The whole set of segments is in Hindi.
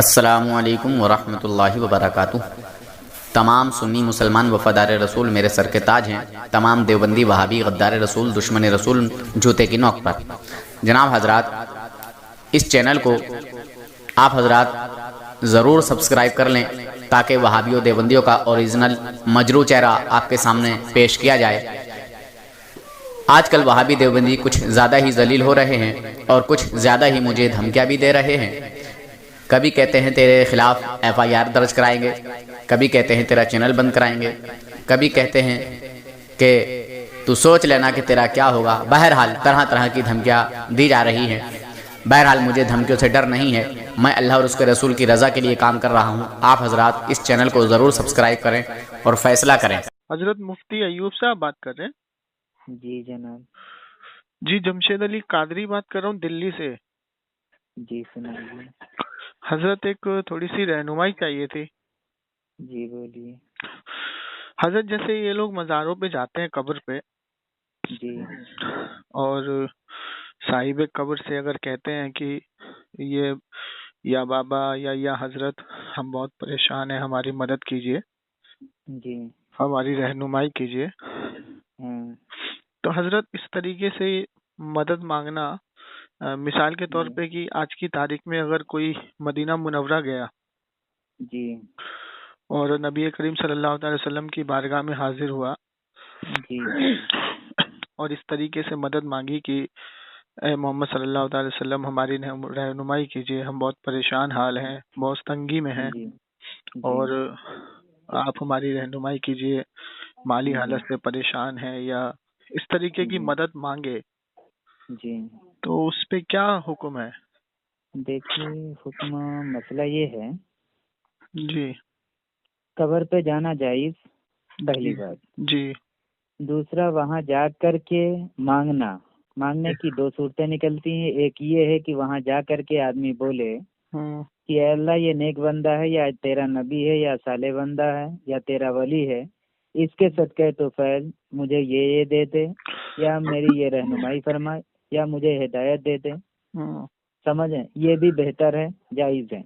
अस्सलामुअलैकुम वरहमतुल्लाहि वबरकातुह। तमाम सुन्नी मुसलमान वफ़ादार रसूल मेरे सर के ताज हैं। तमाम देवबंदी वहाबी गद्दार रसूल दुश्मन रसूल जूते की नोक पर। जनाब हजरात, इस चैनल को आप हजरात ज़रूर सब्सक्राइब कर लें ताकि वहाबियों देवबंदियों का ओरिजिनल मजरू चेहरा आपके सामने पेश किया जाए। आजकल वहाबी देवबंदी कुछ ज़्यादा ही जलील हो रहे हैं और कुछ ज़्यादा ही मुझे धमकियाँ भी दे रहे हैं। कभी कहते हैं तेरे खिलाफ FIR दर्ज कराएंगे, कभी कहते हैं तेरा चैनल बंद कराएंगे, कभी कहते हैं कि तू सोच लेना कि तेरा क्या होगा। बहरहाल तरह तरह की धमकियाँ दी जा रही हैं। बहरहाल मुझे धमकियों से डर नहीं है। मैं अल्लाह और उसके रसूल की रज़ा के लिए काम कर रहा हूँ। आप हजरात इस चैनल को ज़रूर सब्सक्राइब करें और फैसला करें। हजरत मुफ्ती अयूब साहब बात कर रहे हैं? जी जनाब। जी, जमशेद अली कादरी बात कर रहा हूँ दिल्ली से। जी सुनाइए। हजरत एक थोड़ी सी रहनुमाई चाहिए थी। जी बोलिए। हजरत जैसे ये लोग मज़ारों पे जाते हैं, कब्र पे, जी और साहिब कब्र से अगर कहते हैं कि ये या बाबा या हजरत हम बहुत परेशान हैं, हमारी मदद कीजिए, जी हमारी रहनुमाई कीजिए, हाँ तो हजरत इस तरीके से मदद मांगना, मिसाल के तौर पे कि आज की तारीख में अगर कोई मदीना मुनव्वरा गया जी और नबी करीम सल्लल्लाहु अलैहि वसल्लम की बारगाह में हाजिर हुआ जी और इस तरीके से मदद मांगी कि ए मोहम्मद सल्लल्लाहु अलैहि वसल्लम हमारी रहनुमाई कीजिए, हम बहुत परेशान हाल हैं, बहुत तंगी में हैं जी और आप हमारी रहनुमाई कीजिए, माली जी हालत से परेशान हैं, या इस तरीके की जी मदद मांगे, जी। तो उस पे क्या हुक्म है? देखिए हुक्म, मसला ये है, जी कब्र पे जाना जायज, पहली जी बात। जी दूसरा, वहाँ जा कर के मांगने की दो सूरतें निकलती हैं। एक ये है कि वहाँ जा कर के आदमी बोले हम्म कि ऐ अल्लाह, ये नेक बंदा है, या तेरा नबी है, या साले बंदा है, या तेरा वली है, इसके सदक़े तो फैज मुझे ये दे दे, या मेरी ये रहनुमाई फरमाए, या मुझे हिदायत दे दे। हम्म, समझें, ये भी बेहतर है, जायज़ है।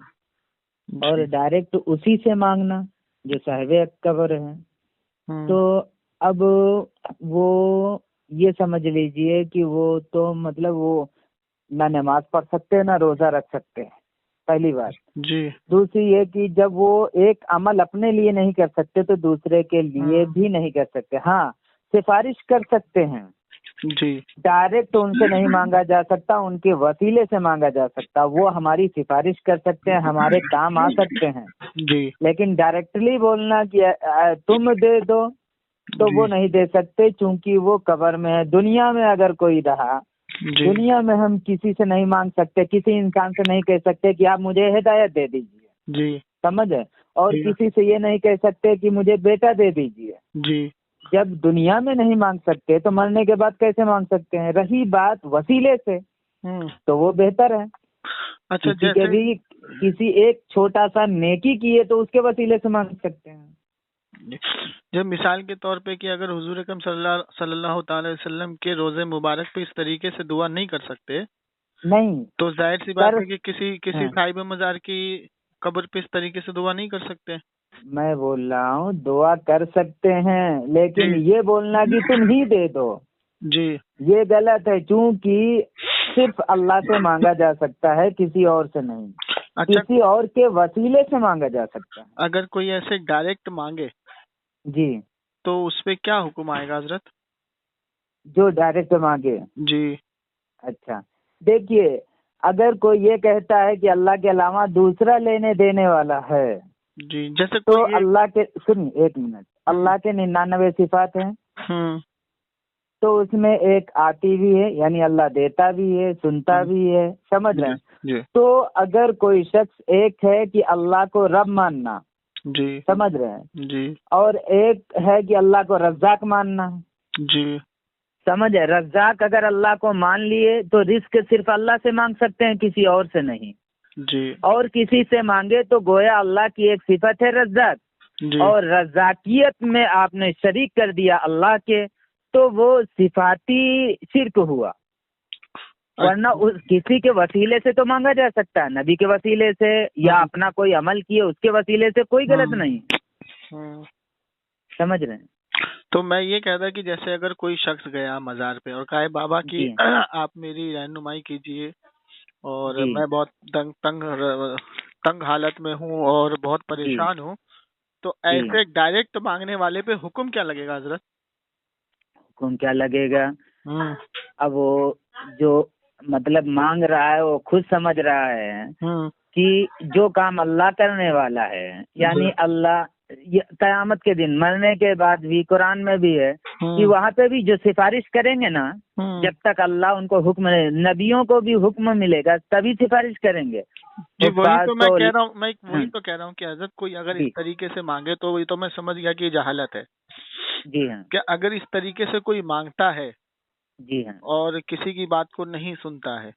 और जी डायरेक्ट उसी से मांगना जो साहिब कब्र है, तो अब वो ये समझ लीजिए कि वो तो मतलब वो ना नमाज पढ़ सकते ना रोजा रख सकते हैं, पहली बात। जी दूसरी ये कि जब वो एक अमल अपने लिए नहीं कर सकते तो दूसरे के लिए भी नहीं कर सकते। हाँ, सिफारिश कर सकते हैं, जी डायरेक्ट तो उनसे नहीं मांगा जा सकता, उनके वसीले से मांगा जा सकता। वो हमारी सिफारिश कर सकते हैं, हमारे काम आ सकते हैं, जी लेकिन डायरेक्टली बोलना कि तुम दे दो, तो वो नहीं दे सकते, क्योंकि वो कब्र में है। दुनिया में अगर कोई रहा, जी दुनिया में हम किसी से नहीं मांग सकते, किसी इंसान से नहीं कह सकते कि आप मुझे हिदायत दे दीजिए, जी समझे, और जी किसी से ये नहीं कह सकते कि मुझे बेटा दे दीजिए। जी जब दुनिया में नहीं मांग सकते तो मरने के बाद कैसे मांग सकते हैं? रही बात वसीले से, तो वो बेहतर है। अच्छा, किसी के भी किसी एक छोटा सा नेकी किए तो उसके वसीले से मांग सकते हैं। जब मिसाल के तौर पे कि अगर हुजूर अकरम सल्लल्लाहु अलैहि वसल्लम के रोजे मुबारक पे इस तरीके से दुआ नहीं कर सकते, नहीं तो जाहिर सी बात कर है कि किसी हाँ, साहिब मजार की कब्र पे इस तरीके से दुआ नहीं कर सकते। मैं बोल रहा हूँ दुआ कर सकते हैं, लेकिन जी ये बोलना कि तुम ही दे दो, जी ये गलत है। क्योंकि सिर्फ अल्लाह से मांगा जा सकता है, किसी और से नहीं। अच्छा, किसी और के वसीले से मांगा जा सकता है। अगर कोई ऐसे डायरेक्ट मांगे जी, तो उस पे क्या हुक्म आएगा हजरत? जो डायरेक्ट मांगे। जी अच्छा, देखिए, अगर कोई ये कहता है कि अल्लाह के अलावा दूसरा लेने देने वाला है, जी जैसे तो कोई अल्लाह के, सुनिए एक मिनट, अल्लाह के 99 सिफात हैं, हम्म तो उसमें एक आती भी है, यानी अल्लाह देता भी है, सुनता भी है, समझ रहे जी हैं। जी तो अगर कोई शख्स, एक है कि अल्लाह को रब मानना, जी समझ रहे हैं, जी और एक है कि अल्लाह को रज़्ज़ाक मानना, जी समझ है। रज़्ज़ाक अगर अल्लाह को मान लिए तो रिस्क सिर्फ अल्लाह से मांग सकते हैं, किसी और से नहीं। जी और किसी से मांगे तो गोया अल्लाह की एक सिफत है रज़्ज़ाक, जी और रज़्ज़ाकियत में आपने शरीक कर दिया अल्लाह के, तो वो सिफाती शिर्क हुआ। वरना उस किसी के वसीले से तो मांगा जा सकता है, नबी के वसीले से या अपना कोई अमल किए उसके वसीले से कोई गलत नहीं। समझ रहे हैं? तो मैं ये कहता कि जैसे अगर कोई शख्स गया मजार पे और कहे बाबा की आप मेरी रहनुमाई कीजिए और मैं बहुत तंग हालत में हूँ और बहुत परेशान हूँ, तो ऐसे डायरेक्ट मांगने वाले पे हुक्म क्या लगेगा हजरत? हुक्म क्या लगेगा? अब वो जो मतलब मांग रहा है वो खुद समझ रहा है कि जो काम अल्लाह करने वाला है, यानी अल्लाह कयामत के दिन मरने के बाद भी कुरान में भी है कि वहाँ पे भी जो सिफारिश करेंगे ना, जब तक अल्लाह उनको हुक्म, नबियों को भी हुक्म मिलेगा तभी सिफारिश करेंगे। वही तो मैं कह रहा हूँ, मैं वही तो कह रहा हूँ कि हजरत कोई अगर इस तरीके से मांगे तो वही तो मैं समझ गया कि जहालत है। जी हाँ, कि अगर इस तरीके से कोई मांगता है जी हाँ, और किसी की बात को नहीं सुनता है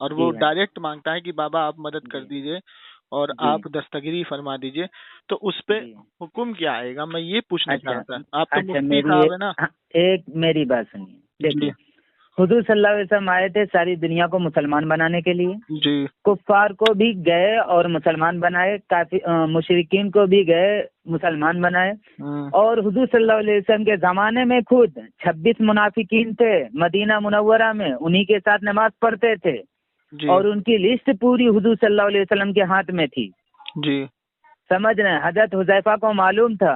और वो डायरेक्ट मांगता है कि बाबा आप मदद कर दीजिए और आप दस्तगिरी फरमा दीजिए, तो उस पे हुक्म क्या आएगा? मैं ये पूछना चाह रहा था। आप तो मुफ्ती साहब है ना। एक मेरी बात सुनिए, देखिए हुजूर सल्लल्लाहु अलैहि वसल्लम आए थे सारी दुनिया को मुसलमान बनाने के लिए। जी। कुफ्फार को भी गए और मुसलमान बनाए, काफी मुशरिकीन को भी गए मुसलमान बनाए। और हुजूर सल्लल्लाहु अलैहि वसल्लम के जमाने में खुद 26 मुनाफिकीन थे मदीना मुनव्वरा में, उन्हीं के साथ नमाज पढ़ते थे और उनकी लिस्ट पूरी हुजूर सल्लल्लाहु अलैहि वसल्लम के हाथ में थी। जी। समझ रहे हैं? हजरत हुज़ैफा को मालूम था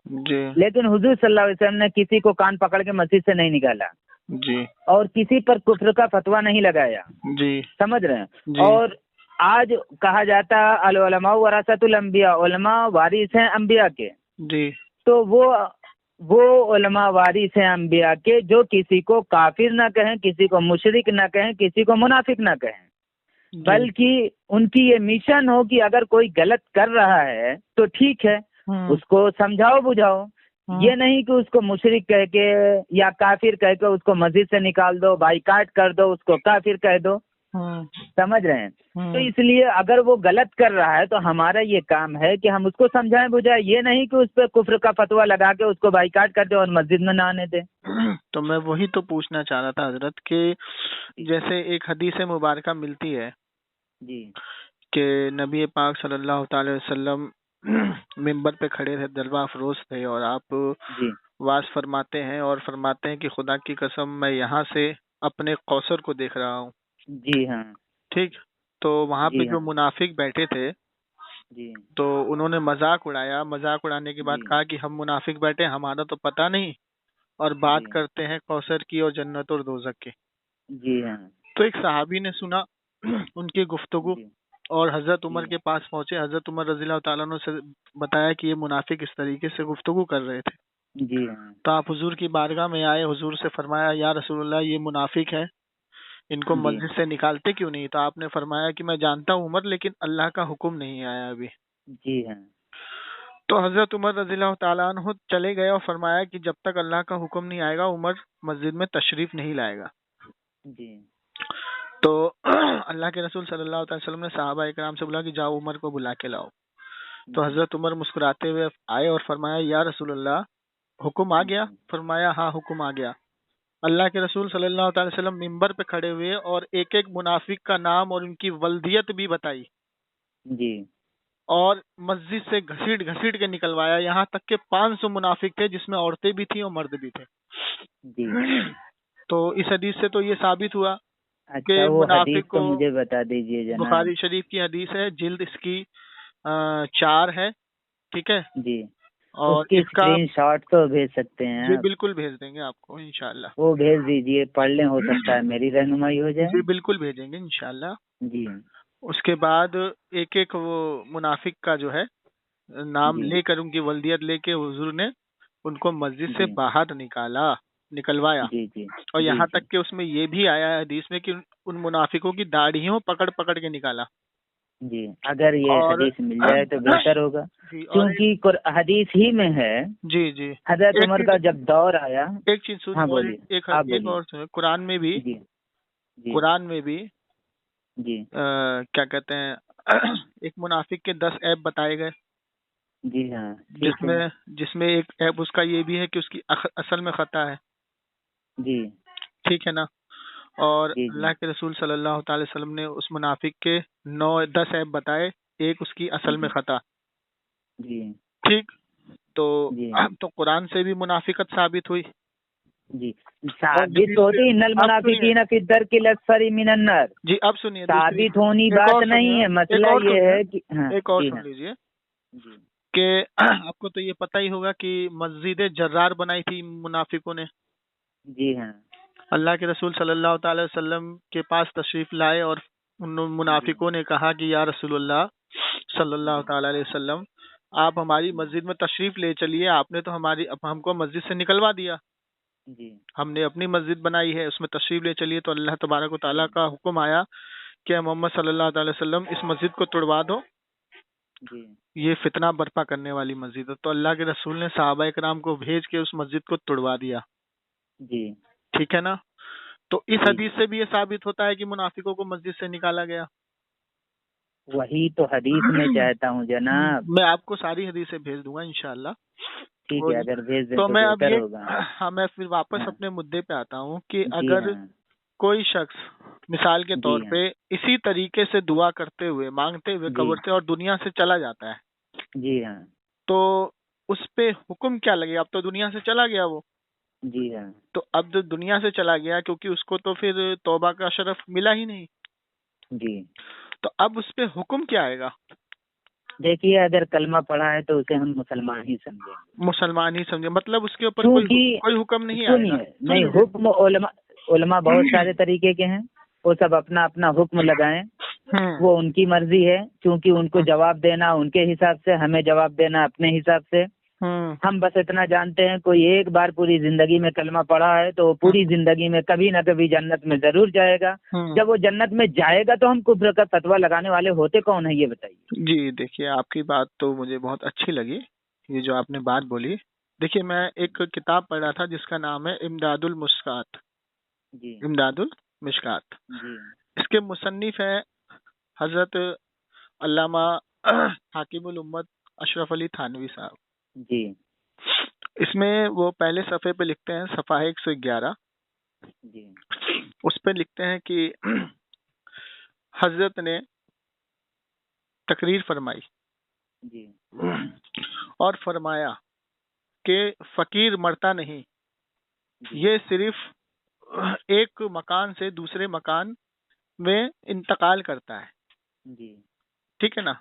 जी। लेकिन हुजूर सल्लल्लाहु अलैहि वसल्लम ने किसी को कान पकड़ के मस्जिद से नहीं निकाला जी। और किसी पर कुफ्र का फतवा नहीं लगाया। जी। समझ रहे हैं? और आज कहा जाता है अल उलमा वरासतुल अंबिया, उलमा वारिस हैं अंबिया के। जी। तो वो उलमा वारिस हैं अंबिया के जो किसी को काफिर ना कहें, किसी को मुशरिक ना कहें, किसी को मुनाफिक ना कहें, बल्कि उनकी ये मिशन हो कि अगर कोई गलत कर रहा है तो ठीक है उसको समझाओ बुझाओ, ये नहीं कि उसको मुशरिक कह के या काफिर कह के उसको मस्जिद से निकाल दो, बाइकाट कर दो, उसको काफिर कह दो। समझ रहे हैं? तो इसलिए अगर वो गलत कर रहा है तो हमारा ये काम है कि हम उसको समझाएं बुझाएं, ये नहीं कि उस पर कुफ्र का फतवा लगा के उसको बाइकाट कर दे और मस्जिद में ना आने दे। तो मैं वही तो पूछना चाह रहा था हजरत कि जैसे एक हदीस मुबारका मिलती है जी कि नबी पाक सल्लल्लाहु अलैहि वसल्लम मिंबर पे खड़े थे, जलवा अफरोज थे और आप वाज फरमाते हैं और फरमाते हैं कि खुदा की कसम मैं यहाँ से अपने कौसर को देख रहा हूँ। जी हाँ। ठीक। तो वहाँ पे जो मुनाफिक बैठे थे तो उन्होंने मजाक उड़ाया, मजाक उड़ाने के बाद कहा कि हम मुनाफिक बैठे, हमारा तो पता नहीं और बात करते हैं कौसर की और जन्नत और दोजक की। जी हाँ। तो एक सहाबी ने सुना उनकी गुफ्तगू और हजरत उमर के पास पहुंचे। हजरत उमर रज़ियल्लाहु ताला अन्हु से बताया कि ये मुनाफिक इस तरीके से गुफ्तगू कर रहे थे। जी हाँ। तो आप हुजूर की बारगाह में आए, हुजूर से फरमाया या रसूलुल्लाह ये मुनाफिक है, इनको मस्जिद से निकालते क्यों नहीं? तो आपने फरमाया कि मैं जानता हूँ उमर, लेकिन अल्लाह का हुक्म नहीं आया अभी। जी हाँ। तो हजरत उमर रज़ियल्लाहु ताला अन्हु चले गए और फरमाया कि जब तक अल्लाह का हुक्म नहीं आएगा उमर मस्जिद में तशरीफ नहीं लाएगा। जी। तो अल्लाह के रसूल सल्लल्लाहु अलैहि वसल्लम ने सहाबा इकराम से बोला कि जाओ उमर को बुला के लाओ। तो हजरत उमर मुस्कुराते हुए आए और फरमाया या रसूलल्लाह हुक्म आ गया? फरमाया हाँ हुक्म आ गया। अल्लाह के रसूल सल्लल्लाहु अलैहि वसल्लम मिंबर पे खड़े हुए और एक एक मुनाफिक का नाम और उनकी वल्दियत भी बताई जी। और मस्जिद से घसीट घसीट के निकलवाया। यहाँ तक के 500 मुनाफिक थे जिसमें औरतें भी थी और मर्द भी थे। जी। तो इस हदीस से तो ये साबित हुआ अच्छा, वो हदीस तो मुझे बता दीजिए जनाब। बुखारी शरीफ की हदीस है, जिल्द इसकी 4 है। ठीक है जी। और उसकी स्क्रीनशॉट तो भेज सकते हैं जी आप? बिल्कुल भेज देंगे आपको इंशाल्लाह। वो भेज दीजिए, पढ़ लें, हो सकता है मेरी रहनुमाई हो जाए। जी बिल्कुल भेजेंगे इंशाल्लाह। जी। उसके बाद एक एक वो मुनाफिक का जो है नाम लेकर उनकी वल्दियत लेके हुजूर ने उनको मस्जिद से बाहर निकलवाया। जी जी। और यहाँ तक कि उसमें ये भी आया है हदीस में कि उन मुनाफिकों की दाढ़ियों पकड़ पकड़ के निकाला। जी, अगर ये हदीस मिल जाए तो बेहतर होगा क्योंकि हदीस ही में है। जी जी। हजरत उमर का जब दौर आया। एक चीज सुन। हाँ बोलिए। एक और सुनो, कुरान में भी जी क्या कहते हैं एक मुनाफिक के 10 ऐब बताए गए। जी हाँ। जिसमें एक ऐब उसका ये भी है कि उसकी असल में खता है। जी। ठीक है ना। और जी जी अल्लाह के रसूल सल्लल्लाहु अलैहि वसल्लम ने उस मुनाफिक के 9-10 ऐब बताए, एक उसकी असल में खता। जी ठीक, तो जी अब तो कुरान से भी मुनाफिकत साबित हुई जी और साबित हदीस होती से। इन्नल अब सुनिए मुनाफिकीन फी दरकिल अस्फली मिनन नार। जी, अब सुनिए दूसरी, साबित होनी एक बात और नहीं सुनिए, है, एक मसला और ये सुनिए, है कि हाँ एक और जी सुन हाँ लीजिए जी कि आपको तो ये पता ही होगा कि मस्जिद जर्रार बनाई थी मुनाफिकों ने। जी हाँ अल्लाह के रसूल सल्लल्लाहु अलैहि वसल्लम के पास तशरीफ लाए और उन मुनाफिकों ने कहा कि या रसूलुल्लाह सल्लल्लाहु अलैहि वसल्लम, आप हमारी मस्जिद में तशरीफ ले चलिए, आपने तो हमारी हमको मस्जिद से निकलवा दिया, जी हमने अपनी मस्जिद बनाई है, उसमें तशरीफ ले चलिए। तो अल्लाह तबारक व तआला का हुक्म आया कि मोहम्मद सल्लल्लाहु अलैहि वसल्लम इस मस्जिद को तोड़वा दो, जी ये फितना बर्पा करने वाली मस्जिद है। तो अल्लाह के रसूल ने सहाबा इकराम को भेज के उस मस्जिद को तोड़वा दिया। जी ठीक है ना? तो इस जी हदीस से भी ये साबित होता है कि मुनाफिकों को मस्जिद से निकाला गया। वही तो हदीस में चाहता हूँ जनाब। मैं आपको सारी हदीसें भेज दूंगा इंशाल्लाह। ठीक है, अगर भेज दें तो तो मैं अब बेहतर ये, होगा। हाँ, मैं फिर वापस हाँ अपने मुद्दे पे आता हूँ कि जी अगर हाँ कोई शख्स मिसाल के जी तौर हाँ पे इसी तरीके से दुआ करते हुए, मांगते हुए जी कब्र से और दुनिया से चला जाता है, जी हाँ तो उस पे हुक्म क्या लगेगा? अब तो दुनिया से चला गया वो, जी हाँ तो अब जो दुनिया से चला गया, क्योंकि उसको तो फिर तौबा का शरफ मिला ही नहीं, जी। तो अब उस पे हुक्म क्या आएगा? देखिए, अगर कलमा पढ़ा है तो उसे हम मुसलमान ही समझेंगे, मुसलमान ही समझे, मतलब उसके ऊपर क्योंकि कोई हुक्म नहीं आएगा। सुनिए, नहीं, हुक्म उलमा बहुत सारे तरीके के हैं, वो सब अपना अपना हुक्म लगाएं, वो उनकी मर्जी है, क्योंकि उनको जवाब देना उनके हिसाब से, हमें जवाब देना अपने हिसाब से। हम बस इतना जानते हैं, कोई एक बार पूरी जिंदगी में कलमा पढ़ा है तो वो पूरी जिंदगी में कभी ना कभी जन्नत में जरूर जाएगा। जब वो जन्नत में जाएगा तो हम कुफ्र का फतवा लगाने वाले होते कौन है, ये बताइए। जी, देखिए, आपकी बात तो मुझे बहुत अच्छी लगी, ये जो आपने बात बोली। देखिए, मैं एक किताब पढ़ रहा था जिसका नाम है इमदादुल मुस्कात, जी इमदादुल मिशकात। जी इसके मुसन्निफ है हजरत अल्लामा हाकिमुल उम्मत अशरफ अली थानवी साहब। जी इसमें वो पहले सफ़े पे लिखते हैं, सफ़ा 111, जी उस पे लिखते हैं कि हजरत ने तकरीर फरमाई जी और फरमाया कि फकीर मरता नहीं, ये सिर्फ एक मकान से दूसरे मकान में इंतकाल करता है। जी ठीक है ना?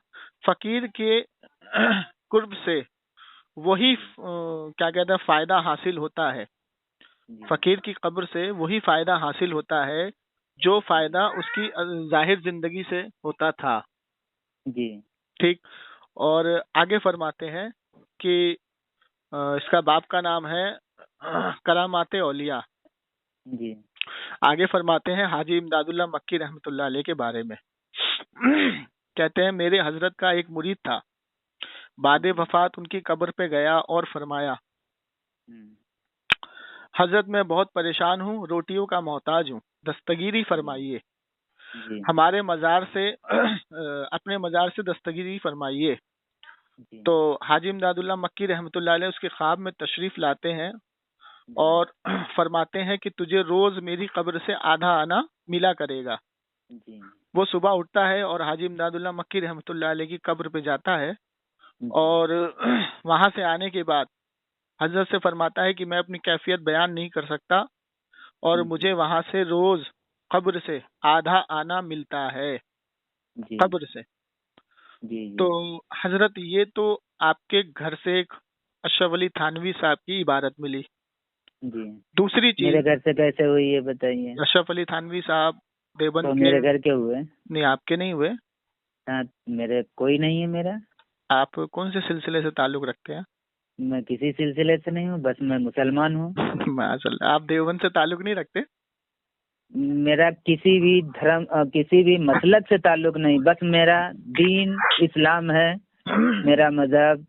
फकीर के कुर्ब से वही क्या कहते हैं फायदा हासिल होता है, जी फकीर की कब्र से वही फायदा हासिल होता है जो फायदा उसकी जाहिर जिंदगी से होता था। जी ठीक, और आगे फरमाते हैं कि इसका बाप का नाम है करामाते औलिया। जी आगे फरमाते हैं हाजी इमदादुल्लाह मक्की रहमतुल्लाह अलैह के बारे में। कहते हैं मेरे हजरत का एक मुरीद था, बाद वफात उनकी कब्र पे गया और फरमाया, हजरत मैं बहुत परेशान हूँ, रोटियों का मोहताज हूँ, दस्तगीरी फरमाइए, जी हमारे मजार से अपने मजार से दस्तगीरी फरमाइए। जी तो हाजी इमदादुल्लाह मक्की रहमतुल्लाह अलैह उसके ख्वाब में तशरीफ लाते हैं और फरमाते हैं कि तुझे रोज मेरी कब्र से आधा आना मिला करेगा। जी वो सुबह उठता है और हाजी इमदादुल्लाह मक्की रहमतुल्लाह अलैह की कब्र पे जाता है और वहां से आने के बाद हजरत से फरमाता है कि मैं अपनी कैफियत बयान नहीं कर सकता और मुझे वहां से रोज कब्र से आधा आना मिलता है, जी कब्र से। जी तो हजरत ये तो आपके घर से एक अशरफ अली थानवी साहब की इबारत मिली। जी दूसरी मेरे चीज, घर से कैसे हुई ये बताइए। अशरफ अली थानवी साहब देवबंद तो के, मेरे घर के हुए? नहीं आपके नहीं हुए। हाँ, मेरे कोई नहीं है मेरा। आप कौन से सिलसिले से ताल्लुक रखते हैं? मैं किसी सिलसिले से नहीं हूँ, बस मैं मुसलमान हूँ। माशाल्लाह, आप देवबंद से ताल्लुक नहीं रखते? मेरा किसी भी धर्म किसी भी मसलक से ताल्लुक नहीं, बस मेरा दीन इस्लाम है, मेरा मजहब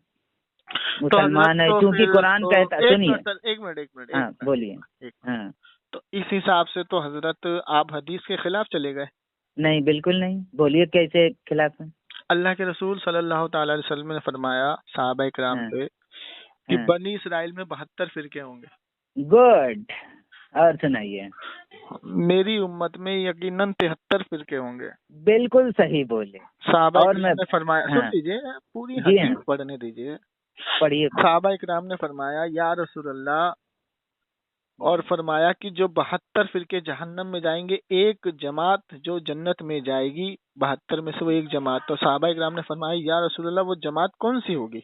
मुसलमान है, क्योंकि कुरान कहता, सुनिए, एक मिनट हाँ बोलिए। एक हाँ, तो इस हिसाब से तो हजरत आप हदीस के खिलाफ चले गए। नहीं बिल्कुल नहीं, बोलिए कैसे खिलाफ है। अल्लाह के रसूल सल्लल्लाहु ताला अलैहि वसल्लम ने फरमाया सहाबा इकराम हाँ से कि हाँ बनी इसराइल में 72 फिरके होंगे। गुड, और सुनाइए। मेरी उम्मत में यकीनन 73 फिरके होंगे। बिल्कुल सही बोले। सहाबा और इकराम ने फरमाया, सुन हाँ लीजिए पूरी जी हाँ, हदीस पढ़ने दीजिए। पढ़िए। सहाबा इकराम ने फरमाया या रसूल अल्लाह, और फरमाया कि जो 72 फिरके जहन्नम में जाएंगे, एक जमात जो जन्नत में जाएगी 72 में से वो एक जमात। तो सहाबा इकराम ने फरमाया या रसूल अल्लाह वो जमात कौन सी होगी?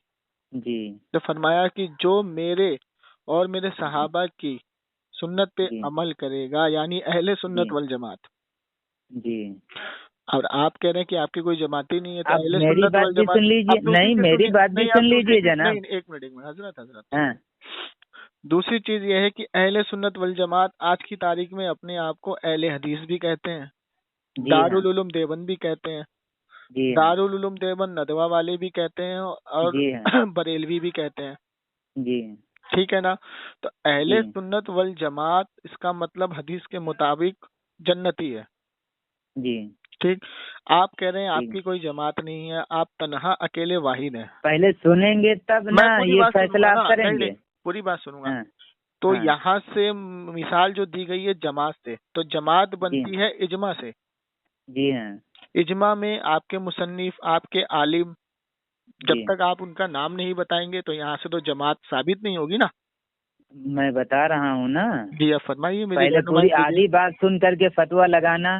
जी तो फरमाया कि जो मेरे और मेरे सहाबा की सुन्नत पे जी अमल करेगा, यानी अहले सुन्नत जी वल जमात। जी। और आप कह रहे हैं कि आपकी कोई जमात ही नहीं है, तो आप अहले मेरी सुन्नत बात वल भी जमात। सुन लीजिए। अब दूसरी नहीं, चीज मेरी सुनिए, बात भी नहीं सुन आप दूसरी लीजिए चीज, जनाब। नहीं एक मिनट हजरत हाँ दूसरी चीज यह है कि अहले सुन्नत वल जमात आज की तारीख में अपने आप को अहले हदीस भी कहते हैं, जी हाँ, दारुल उलूम देवबंद भी कहते हैं, जी हाँ, दारुल उलूम देवबंद नदवा वाले भी कहते हैं, और जी हाँ, बरेलवी भी कहते हैं। जी ठीक है ना? तो अहले जी सुन्नत वल जमात इसका मतलब हदीस के मुताबिक जन्नती है। जी ठीक। आप कह रहे हैं जी। आपकी कोई जमात नहीं है, आप तन्हा अकेले वाहिद हैं। पहले सुनेंगे तब ना मैं पूरी ये बात सुनूंगा फैसला ना, आप नहीं करेंगे। नहीं पूरी बात सुनूंगा। हाँ तो हाँ यहाँ से मिसाल जो दी गई है जमात से, तो जमात जी बनती है इजमा से। जी हाँ इजमा में आपके मुसन्निफ, आपके आलिम, जब जी। तक आप उनका नाम नहीं बताएंगे तो यहाँ से तो जमात साबित नहीं होगी ना। मैं बता रहा हूँ ना, जी आप फरमाइए, मेरी पहले रहनुमाई पूरी कीजिए। आधी बात सुन करके फतवा लगाना।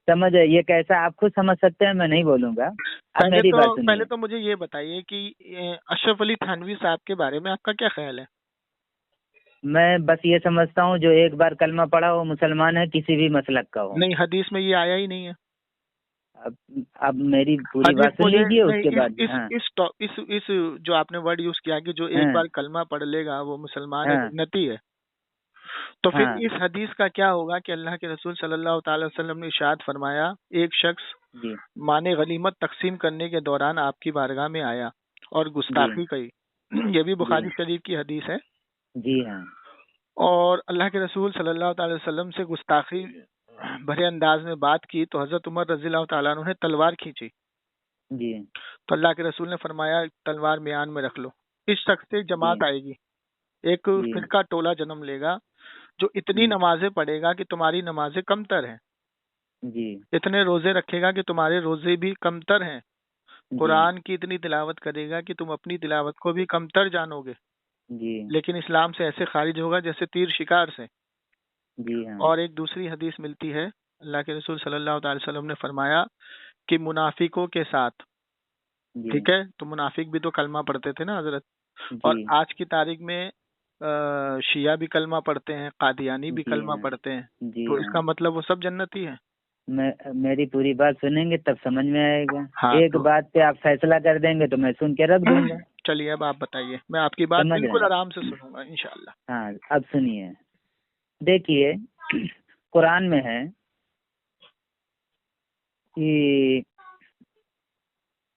समझ ये कैसा आप खुद समझ सकते हैं, मैं नहीं बोलूंगा। अब मेरी बात पहले सुनिए। तो मुझे ये बताइए कि अशरफ अली थानवी साहब के बारे में आपका क्या ख्याल है? मैं बस ये समझता हूँ जो एक बार कलमा पढ़ा वो मुसलमान है, किसी भी मसलक का हो। नहीं, हदीस में ये आया ही नहीं है। अब अब मेरी पूरी हदीस बात सुन मुझे लीजिए, नहीं, उसके बाद। हाँ इस जो आपने वर्ड यूज किया कि जो एक हाँ बार कलमा पढ़ लेगा वो मुसलमान है, हाँ जन्नती है, तो फिर हाँ इस हदीस का क्या होगा कि अल्लाह के रसूल सल्लल्लाहु अलैहि वसल्लम ने इरशाद फरमाया, एक शख्स जी माने गनीमत तकसीम करने के दौरान आपकी बारगाह में आया और जी गुस्ताखी कही। ये भी जी बुखारी शरीफ की हदीस है। जी हाँ और अल्लाह के रसूल सल्लल्लाहु अलैहि वसल्लम से गुस्ताखी भरे अंदाज में बात की तो हजरत उमर रज़ियल्लाहु ताला अन्हु ने तलवार खींची। जी तो अल्लाह के रसूल ने फरमाया तलवार म्यान में रख लो। इस शख्स से एक जमात जी आएगी, एक जी फिरका टोला जन्म लेगा जो इतनी जी नमाजें पढ़ेगा कि तुम्हारी नमाजें कमतर हैं, जी इतने रोजे रखेगा कि तुम्हारे रोजे भी कमतर हैं, जी कुरान की इतनी तिलावत करेगा कि तुम अपनी तिलावत को भी कमतर जानोगे, जी लेकिन इस्लाम से ऐसे खारिज होगा जैसे तीर शिकार से। जी हाँ और एक दूसरी हदीस मिलती है, अल्लाह के रसूल सल्लल्लाहु अलैहि वसल्लम ने फरमाया कि मुनाफिकों के साथ, जी ठीक है, तो मुनाफिक भी तो कलमा पढ़ते थे ना हजरत। और जी आज की तारीख में शिया भी कलमा पढ़ते हैं, कादियानी भी जी कलमा हाँ पढ़ते हैं, जी तो हाँ। इसका मतलब वो सब जन्नती है। मेरी पूरी बात सुनेंगे तब समझ में आएगा। हाँ एक तो बात पे आप फैसला कर देंगे तो मैं सुन के रख दूंगा। चलिए अब आप बताइए, मैं आपकी बात समझ रहे बिल्कुल हैं। आराम से सुनूंगा इंशाल्लाह। हाँ अब सुनिए, देखिए कुरान में है कि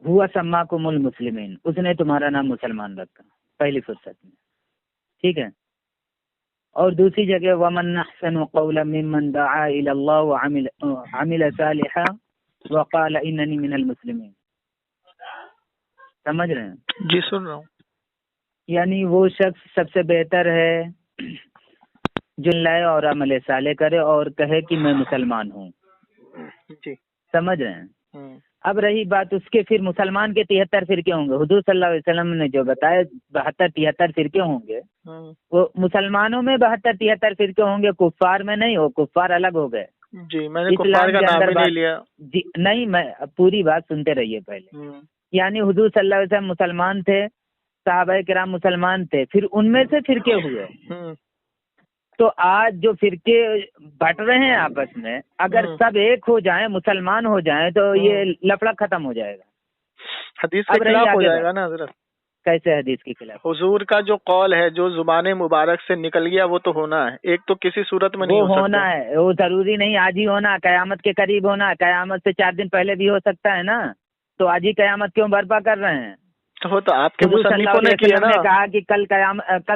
हुआ सम्माकुमुल मुस्लिमीन, उसने तुम्हारा नाम मुसलमान रखा पहली फुर्सत में, ठीक है। और दूसरी जगह वमन अहसनु क़ौलन मिम्मन दआ इलल्लाह व अमिल सालिहन व क़ाल इन्ननी मिनल मुस्लिमीन। समझ रहे हैं? जी सुन रहा हूँ। यानी वो शख्स सबसे बेहतर है जो लाए और अमल साले करे और कहे कि मैं मुसलमान हूँ। जी। समझ रहे हैं? अब रही बात उसके, फिर मुसलमान के 73 फिरके होंगे। हुजूर सल्लल्लाहु अलैहि वसल्लम ने जो बताया 72-73 फिरके होंगे, वो मुसलमानों में 72-73 फिरके होंगे, कुफ्फार में नहीं। हो कुफ्फार अलग हो गए। जी, मैंने कुफ्फार का नाम ही नहीं लिया। जी नहीं, मैं पूरी बात सुनते रहिए पहले। यानी हुजूर सल्लल्लाहु अलैहि वसल्लम मुसलमान थे, सहाबाए किराम मुसलमान थे, फिर उनमें से फिरके हुए। तो आज जो फिरके बट रहे हैं आपस में, अगर सब एक हो जाएं, मुसलमान हो जाएं, तो ये लफड़ा खत्म हो जाएगा, हदीस के खिलाफ हो जाएगा ना हजरत। कैसे हदीस के खिलाफ? हुजूर का जो कौल है, जो जुबान मुबारक से निकल गया, वो तो होना है। एक तो किसी सूरत में नहीं हो सकता। होना है, वो जरूरी नहीं आज ही होना, कयामत के करीब होना, कयामत से 4 दिन पहले भी हो सकता है ना। तो आज ही कयामत क्यों बर्पा कर रहे हैं? तो आपके मुसन्निफों ने किया ना। कहा कि कल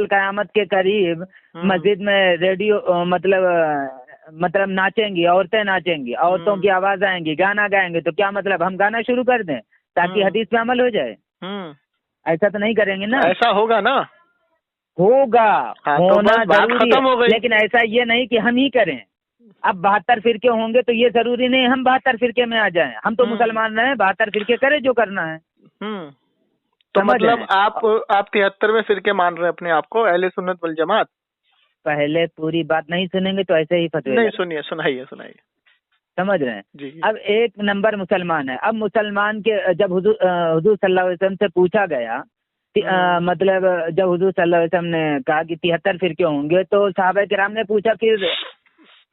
कयामत के करीब मस्जिद में रेडियो मतलब नाचेंगी औरतें, नाचेंगी, औरतों की आवाज आएंगी, गाना गाएंगे। तो क्या मतलब हम गाना शुरू कर दें ताकि हदीस पे अमल हो जाए? ऐसा तो नहीं करेंगे ना। ऐसा होगा ना। होगा, हाँ, तो होना बस बात जरूरी खत्म हो है, गई। लेकिन ऐसा ये नहीं कि हम ही करें। अब 72 फिरके होंगे तो ये जरूरी नहीं हम 72 फिरके में आ जाएं। हम तो मुसलमान रहे, 72 फिरके करें जो करना है। तो समझ मतलब रहे हैं? आप 73वें फिरके मान रहे हैं अपने आप को, अहले सुन्नत वल जमात? पहले पूरी बात नहीं सुनेंगे तो ऐसे ही फतवे नहीं, लगा। सुनिए, सुनाइए सुनाइए। समझ रहे हैं? जी। अब एक नंबर मुसलमान है। अब मुसलमान के जब हुजूर सल्लल्लाहु अलैहि वसल्लम से पूछा गया मतलब जब हुजूर सल्लल्लाहु अलैहि वसल्लम ने कहा कि 73 फिरके होंगे, तो सहाबा किराम ने पूछा फिर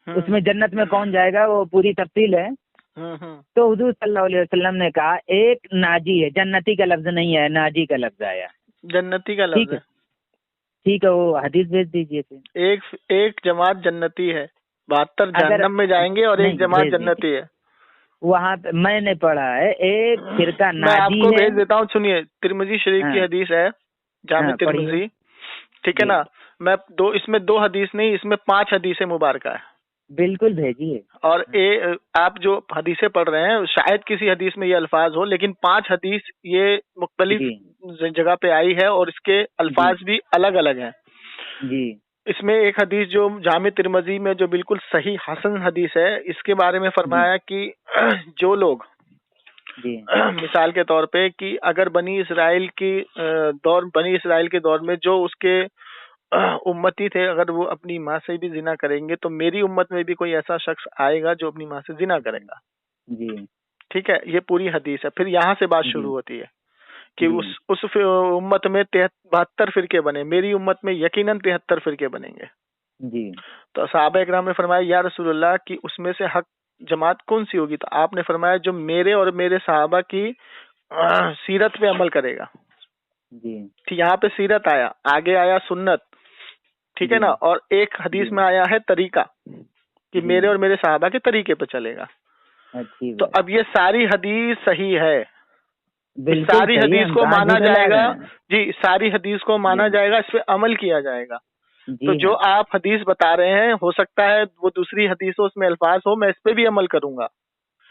उसमें जन्नत में कौन जाएगा, वो पूरी तफसील है। तो हुजूर सल्लल्लाहु अलैहि वसल्लम ने कहा एक नाजी है, जन्नती का लफ्ज नहीं है, नाजी का लफ्ज आया। जन्नती का लफ्ज है? ठीक है, वो हदीस भेज दीजिए फिर। एक जमात जन्नती है, 72 जहन्नम में जाएंगे और एक जमात जन्नती है। वहाँ पे मैंने पढ़ा है एक फिरका मैं नाजी आपको है। भेज देता हूँ, सुनिए, तिरमिजी शरीफ की हदीस है, जामे तिरमिजी, ठीक है ना। मैं इसमें 2 हदीस नहीं, इसमें 5 हदीसें मुबारका है। बिल्कुल भेजिए। और आप जो हदीसें पढ़ रहे हैं शायद किसी हदीस में ये अल्फाज हो, लेकिन 5 हदीस ये मुख्तलिफ जगह पे आई है और इसके अल्फाज भी अलग अलग हैं जी। इसमें एक हदीस जो जामे तिरमिजी में जो बिल्कुल सही हसन हदीस है, इसके बारे में फरमाया कि जो लोग मिसाल के तौर पे कि अगर बनी इसराइल के दौर में जो उसके उम्मती थे, अगर वो अपनी माँ से भी जिना करेंगे तो मेरी उम्मत में भी कोई ऐसा शख्स आएगा जो अपनी माँ से जिना करेगा। जी। ठीक है, ये पूरी हदीस है। फिर यहाँ से बात शुरू होती है कि उस उम्मत में 72 फिरके बने, मेरी उम्मत में यकीनन 73 फिरके बनेंगे। जी। तो सहाबा इकराम ने फरमाया या रसूलुल्लाह कि उसमें से हक जमात कौन सी होगी? तो आपने फरमाया जो मेरे और मेरे सहाबा की सीरत पे अमल करेगा। जी। ठीक, यहाँ पे सीरत आया, आगे आया सुन्नत, ठीक है ना, और एक हदीस में आया है तरीका कि मेरे और मेरे सहाबा के तरीके पे चलेगा। तो अब ये सारी हदीस सही है, सारी हदीस को माना जाएगा जी, सारी हदीस को माना जाएगा, इस पे अमल किया जाएगा। तो जो आप हदीस बता रहे हैं हो सकता है वो दूसरी हदीसों उसमें अल्फाज हो, मैं इस पे भी अमल करूंगा,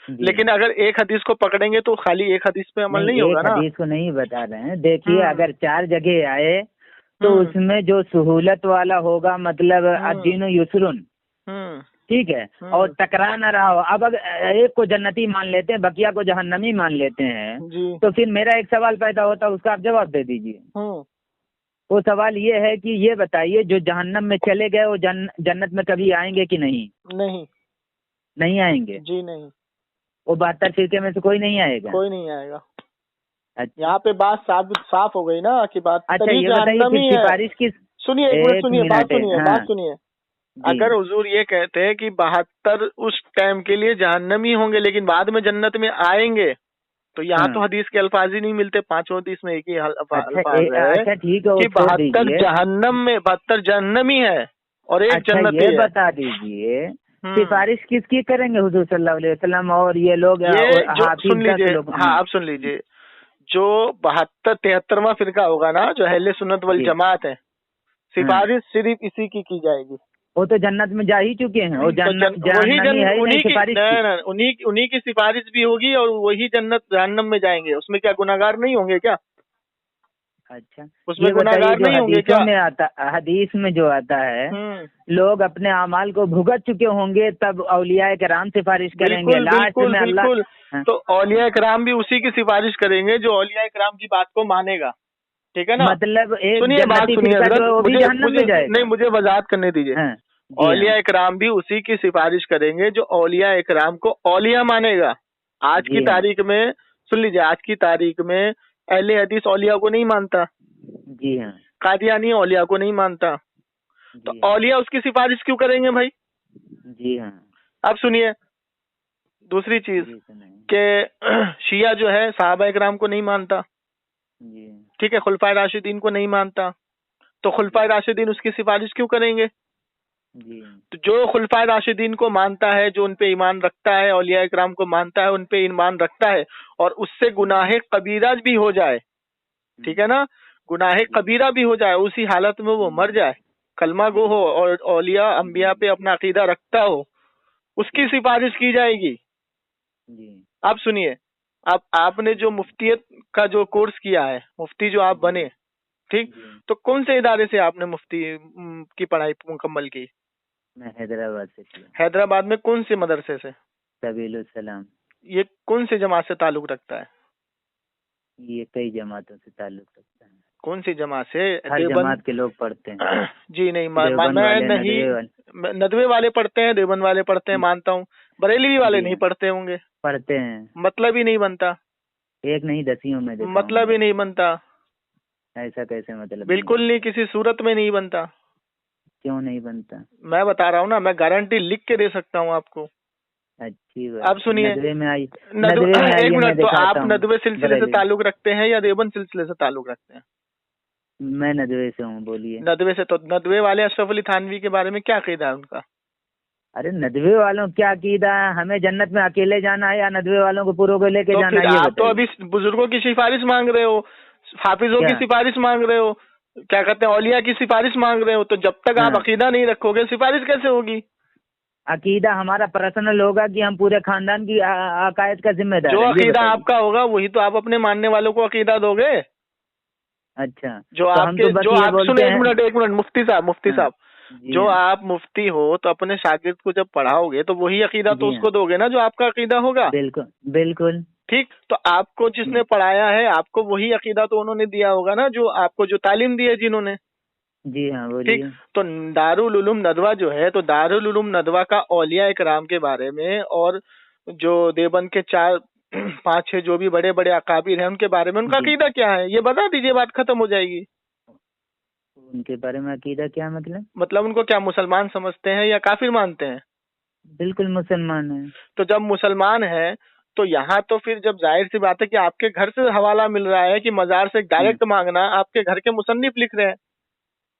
लेकिन अगर एक हदीस को पकड़ेंगे तो खाली एक हदीस पे अमल नहीं होगा ना। हदीस को नहीं बता रहे हैं, देखिए अगर 4 जगह आए तो उसमें जो सहूलत वाला होगा, मतलब अद्दीन युसरुन, ठीक है, और टकरा न रहा हो। अब अगर एक को जन्नती मान लेते हैं, बकिया को जहन्नमी मान लेते हैं, तो फिर मेरा एक सवाल पैदा होता है, उसका आप जवाब दे दीजिए। वो सवाल ये है कि ये बताइए जो जहन्नम में चले गए वो जन्नत में कभी आएंगे कि नहीं? नहीं आएंगे जी, नहीं। वो 72 फिरके में से कोई नहीं आएगा? कोई नहीं आएगा। अच्छा। यहाँ पे बात साफ हो गई ना कि बात। अच्छा, ये बताइए सिफारिश किस? सुनिए, बात सुनिए। अगर हुजूर ये कहते हैं कि 72 उस टाइम के लिए जहन्नमी होंगे लेकिन बाद में जन्नत में आएंगे, तो यहाँ तो हदीस के अल्फाज ही नहीं मिलते, 5 हदीस में एक ही अल्फाज है। अच्छा ठीक है, कि 72 जहन्नम में 72 जहन्नमी है और एक जन्नती है। बता दीजिए सिफारिश किसकी करेंगे हुजूर सल्लल्लाहु अलैहि वसल्लम और ये लोग? सुन लीजिए, हाँ आप सुन लीजिए, जो 73वां फिरका होगा ना, जो अहले सुन्नत वल जमात है, सिफारिश सिर्फ इसी की जाएगी। वो तो जन्नत में जा ही चुके हैं, वो उन्हीं की सिफारिश भी होगी और वही जहन्नम में जाएंगे। उसमें क्या गुनाहगार नहीं होंगे क्या? अच्छा, उसमें गुनाहगार नहीं होंगे क्या? में आता हदीस में जो आता है लोग अपने अमाल को भुगत चुके होंगे तब औलिया किराम सिफारिश करेंगे लास्ट में अल्लाह। तो औलिया किराम भी उसी की सिफारिश करेंगे जो औलिया किराम की बात को मानेगा, ठीक है ना। मतलब एक सुनिए बात सुनिए, मुझे वजाहत करने दीजिए। औलिया किराम भी उसी की सिफारिश करेंगे जो औलिया किराम को औलिया मानेगा। आज की तारीख में सुन लीजिए, आज की तारीख में अहले हदीस औलिया को नहीं मानता। जी हाँ। कादियानी औलिया को नहीं मानता, तो औलिया उसकी सिफारिश क्यों करेंगे भाई? जी हाँ। अब सुनिए दूसरी चीज के शिया जो है सहाबा इकराम को नहीं मानता, ठीक है, खुलफाए राशिदीन को नहीं मानता, तो खुलफाए राशिदीन उसकी सिफारिश क्यों करेंगे? तो जो खुलफाए राशिदीन को मानता है, जो उन पे ईमान रखता है, औलिया इकराम को मानता है, उन पे ईमान रखता है, और उससे गुनाहे कबीरा भी हो जाए, ठीक है ना, गुनाहे कबीरा भी हो जाए, उसी हालत में वो मर जाए, कलमा गो हो और औलिया अंबिया पे अपना अकीदा रखता हो, उसकी सिफारिश की जाएगी। आप सुनिए, आपने जो मुफ्तियत का जो कोर्स किया है, मुफ्ती जो आप बने, ठीक, तो कौन से इदारे से आपने मुफ्ती की पढ़ाई मुकम्मल की? मैं हैदराबाद से किया। हैदराबाद में कौन से मदरसे से? सबीलुल सलाम। ये कौन से जमात से ताल्लुक रखता है? ये कई जमातों से ताल्लुक रखता है। कौन सी जमात से? हर जमात के लोग पढ़ते हैं। जी नहीं, देवबंद वाले, नहीं, नदवे वाले। नदवे वाले पढ़ते हैं, देवबंद वाले पढ़ते हैं, मानता हूँ। बरेलवी वाले जी नहीं हाँ। पढ़ते होंगे। पढ़ते हैं। मतलब ही नहीं बनता। एक नहीं दसियों में देखा मतलब हूँ। ही नहीं बनता। ऐसा कैसे मतलब? बिल्कुल नहीं, किसी सूरत में नहीं बनता। क्यों नहीं बनता? मैं बता रहा हूँ ना, मैं गारंटी लिख के दे सकता हूँ आपको। अच्छी बात। अब सुनिए, नदवे में आई, एक मैं मिनट, तो आप दिखाता हूँ। नदवे सिलसिले से बरेली। ताल्लुक रखते हैं या देवबंद सिलसिले से ताल्लुक रखते हैं? मैं नदवे से हूँ। बोलिए। नदवे से। तो नदवे वाले अशरफ अली थानवी के बारे में क्या अकीदा है उनका? अरे नदवे वालों क्या अकीदा है? हमें जन्नत में अकेले जाना है या नदवे वालों को पूरों को लेके तो जाना फिर है? ये आप तो बताइए। अभी बुजुर्गों की सिफारिश मांग रहे हो, हाफिजों की क्या? सिफारिश मांग रहे हो, क्या कहते हैं, औलिया की सिफारिश मांग रहे हो। तो जब तक आप हाँ। अकीदा नहीं रखोगे, सिफारिश कैसे होगी? अकीदा हमारा पर्सनल होगा कि हम पूरे खानदान की अकायद का जिम्मेदार जो है? ये अकीदा बताइए। आपका होगा वही तो आप अपने मानने वालों को अकीदा दोगे। अच्छा, जो तो हम आपके तो बस जो ये आप बोलते सुने, हैं। एक मिनट मुफ्ती हाँ, साहब, जी जो हाँ, आप मुफ्ती हो तो अपने शागिर्द को जब पढ़ाओगे तो वही अकीदा तो जी हाँ, उसको दोगे ना जो आपका अकीदा होगा। बिल्कुल बिल्कुल। ठीक, तो आपको जिसने पढ़ाया है आपको वही अकीदा तो उन्होंने दिया होगा ना, जो आपको जो तालीम दी है जिन्होंने। जी हाँ, ठीक, बोलिए। तो दारुल उलूम नदवा जो है, तो दारुल उलूम नदवा का औलिया इकराम के बारे में और जो देवबंद के 4-5-6 जो भी बड़े बड़े अकाबिर हैं उनके बारे में उनका जी। अकीदा क्या है, ये बता दीजिए, बात खत्म हो जाएगी। उनके बारे में अकीदा क्या मतलब? मतलब उनको क्या मुसलमान समझते हैं या काफिर मानते हैं? बिल्कुल मुसलमान है। तो जब मुसलमान है तो यहाँ तो फिर जब जाहिर सी बात है कि आपके घर से हवाला मिल रहा है कि मजार से डायरेक्ट मांगना, आपके घर के मुसन्निफ लिख रहे हैं।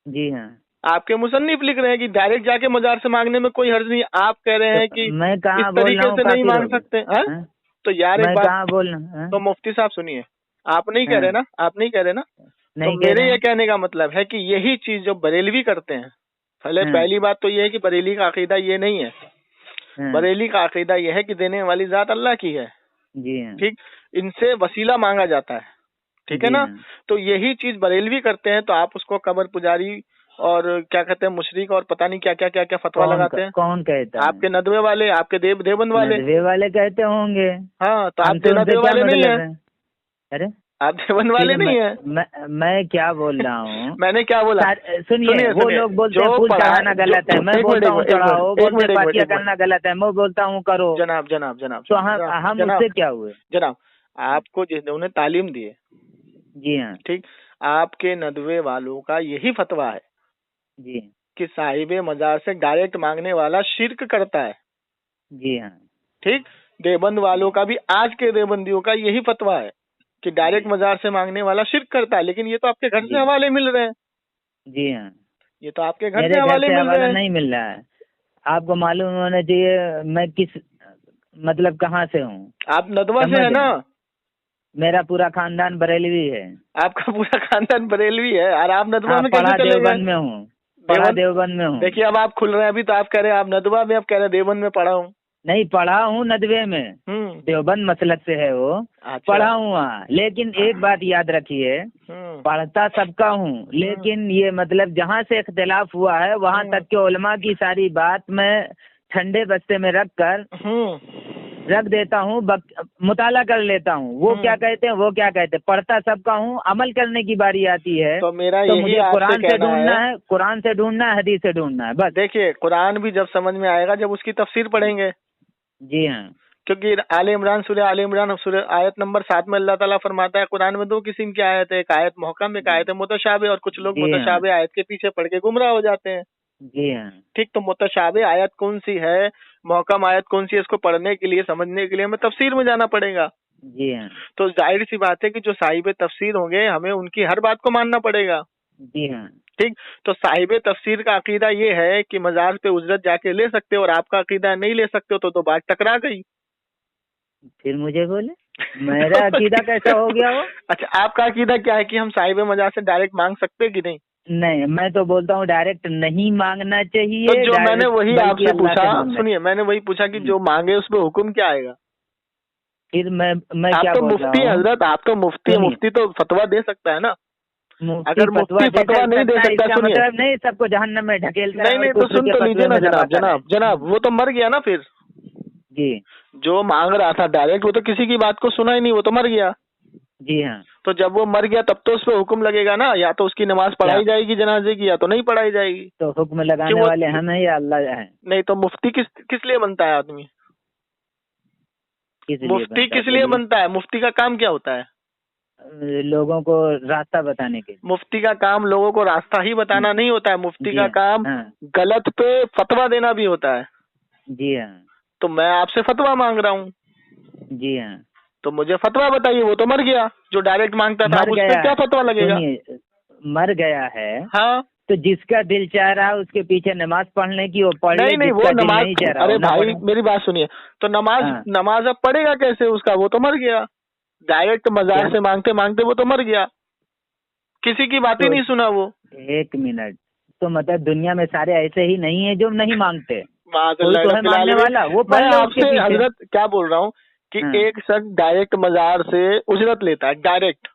जी हाँ। आपके मुसन्निफ लिख रहे हैं कि डायरेक्ट जाके मजार से मांगने में कोई हर्ज नहीं। आप कह रहे हैं तो कि मैं इस कहाँ बोल तरीके रहा हूँ से नहीं काफिर मांग हो गए? सकते हैं? हाँ? तो यार एक मैं बात, कहाँ बोल रहा हूँ? हाँ? तो मुफ्ती साहब सुनिए, आप नहीं कह रहे ना, आप नहीं कह रहे ना, तो नहीं कह मेरे रहे ये हैं। कहने का मतलब है कि यही चीज जो बरेलवी करते हैं, पहली बात तो ये है कि बरेली का अकीदा ये नहीं है। बरेली का अकीदा ये है कि देने वाली जात अल्लाह की है। जी हाँ। ठीक, इनसे वसीला मांगा जाता है। ठीक है जी ना? हाँ। तो यही चीज बरेलवी करते हैं, तो आप उसको कबर पुजारी और क्या कहते हैं मुशरिक और पता नहीं क्या क्या क्या क्या फतवा लगाते हैं। कौन कहता है? आपके नदवे वाले, आपके देवबंद वाले। नदवे वाले कहते होंगे। हाँ, तो आप हमसे उनसे नदवे क्या वाले नहीं मतलब है। है? अरे आप देवबंद वाले नहीं है। मैं क्या बोल रहा हूँ? मैंने क्या बोला? सुनिए, वो लोग बोलते हैं फूल चढ़ाना गलत है, मैं बोलता हूँ चढ़ाओ, बोलते फातिया करना गलत है, मैं बोलता हूँ करो। जनाब तो हम उससे क्या हुए? जनाब, आपको जिन्होंने तालीम दी है, जी हाँ, ठीक, आपके नदवे वालों का यही फतवा है जी कि साहिबे मजार से डायरेक्ट मांगने वाला शिर्क करता है। जी हाँ, ठीक, देवबंद वालों का भी, आज के देवबंदियों का यही फतवा है कि डायरेक्ट मजार से मांगने वाला शिर्क करता है। लेकिन ये तो आपके घर से हवाले मिल रहे हैं। जी हाँ। ये तो आपके घर मेरे से घर हवाले से मिल रहे हवाला हैं। नहीं मिल रहा है। आपको मालूम होना चाहिए मैं किस मतलब कहाँ से हूँ। आप नदवा से है ना? मेरा पूरा खानदान बरेलवी है। आपका पूरा खानदान बरेलवी है और आप नदवा में पढ़ा कैसे चले गए? देवबंद में हूँ। पढ़ा देवबंद में हूँ। देखिए अब आप खुल रहे हैं, अभी तो आप कह रहे हैं आप नदवा में, आप कह रहे हैं देवबंद में पढ़ा हूँ। नहीं, पढ़ा हूँ नदवे में, देवबंद मसलक से है वो। अच्छा। पढ़ा हूँ वहाँ, लेकिन एक बात याद रखिए, पढ़ता सबका हूँ, लेकिन ये मतलब जहाँ से इख्तिलाफ हुआ है वहाँ तक के उलमा की सारी बात मैं ठंडे बस्ते में रख देता हूँ, मुताला कर लेता हूँ। वो क्या कहते हैं, वो क्या कहते हैं, पढ़ता सबका हूँ, अमल करने की बारी आती है तो मेरा तो यही मुझे आपसे कुरान से कहना ढूंढना है, कुरान से ढूंढना है, हदीस से ढूंढना है, बस। देखिए, कुरान भी जब समझ में आएगा जब उसकी तफसीर पढ़ेंगे। जी हाँ, क्योंकि आले इमरान सूरह आयत नंबर 7 में अल्लाह ताला फरमाता है, कुरान में 2 किस्म की आयत है, एक आयत मुहकम, एक आयत मुतशाबे, और कुछ लोग मुतशाबे आयत के पीछे पढ़ के गुमराह हो जाते हैं। जी हाँ। ठीक, तो मुतशाबे आयत कौन सी है, मुहकम आयत कौन सी है, इसको पढ़ने के लिए, समझने के लिए हमें तफसीर में जाना पड़ेगा। जी हाँ। तो जाहिर सी बात है कि जो साहिबे तफसीर होंगे हमें उनकी हर बात को मानना पड़ेगा। जी हाँ। ठीक, तो साहिबे तफसीर का अकीदा ये है कि मजार पे उजरत जाके ले सकते हो, और आपका अकीदा नहीं ले सकते हो, तो बात टकरा गई। फिर मुझे बोले मेरा अकीदा कैसा हो गया वो? अच्छा, आपका अकीदा क्या है कि हम साहिबे मजार से डायरेक्ट मांग सकते हैं कि नहीं? नहीं, मैं तो बोलता हूँ डायरेक्ट नहीं मांगना चाहिए। तो जो मैंने वही आपसे पूछा, सुनिए, मैंने वही पूछा कि जो मांगे उसमें हुक्म क्या आएगा? फिर मैं आप क्या तो बोल रहा मुफ्ती हूँ? हजरत, आप तो मुफ्ती, मुफ्ती तो फतवा दे सकता है ना। अगर मुफ्ती फतवा नहीं दे सकता, सुनिए, मतलब नहीं सबको जहन्नम में ढकेलता है। नहीं तो सुन तो लीजिए ना जनाब, वो तो मर गया ना फिर जी। जो मांग रहा था डायरेक्ट, वो तो किसी की बात को सुना ही नहीं, वो तो मर गया। जी हाँ। तो जब वो मर गया तब तो उस पर हुक्म लगेगा ना, या तो उसकी नमाज पढ़ाई जाएगी जनाजे की, या तो नहीं पढ़ाई जाएगी। तो हुक्म लगाने वाले हम हैं या अल्लाह है? नहीं तो मुफ्ती किस लिए बनता है आदमी? मुफ्ती किस लिए बनता है? मुफ्ती का काम क्या होता है? लोगों को रास्ता बताने के। मुफ्ती का काम लोगों को रास्ता ही बताना नहीं होता है, मुफ्ती का काम गलत पे फतवा देना भी होता है। जी हाँ। तो मैं आपसे फतवा मांग रहा हूँ। जी हाँ। तो मुझे फतवा बताइए। वो तो मर गया जो डायरेक्ट मांगता था, उस पर क्या फतवा लगेगा? मर गया है। हाँ, तो जिसका दिल चाह रहा है उसके पीछे नमाज पढ़ने की, वो पढ़ ले। नहीं वो नमाज नहीं चाह रहा, अरे भाई मेरी बात सुनिए, तो नमाज अब पढ़ेगा कैसे उसका? वो तो मर गया, डायरेक्ट मजार से मांगते मांगते वो तो मर गया, किसी की बात ही नहीं सुना वो। 1 मिनट, तो मतलब दुनिया में सारे ऐसे ही नहीं है जो नहीं मांगते? तो है मांगने वाला, वो आपसे हजरत क्या बोल रहा हूँ कि एक शख्स डायरेक्ट मजार से उजरत लेता है, डायरेक्ट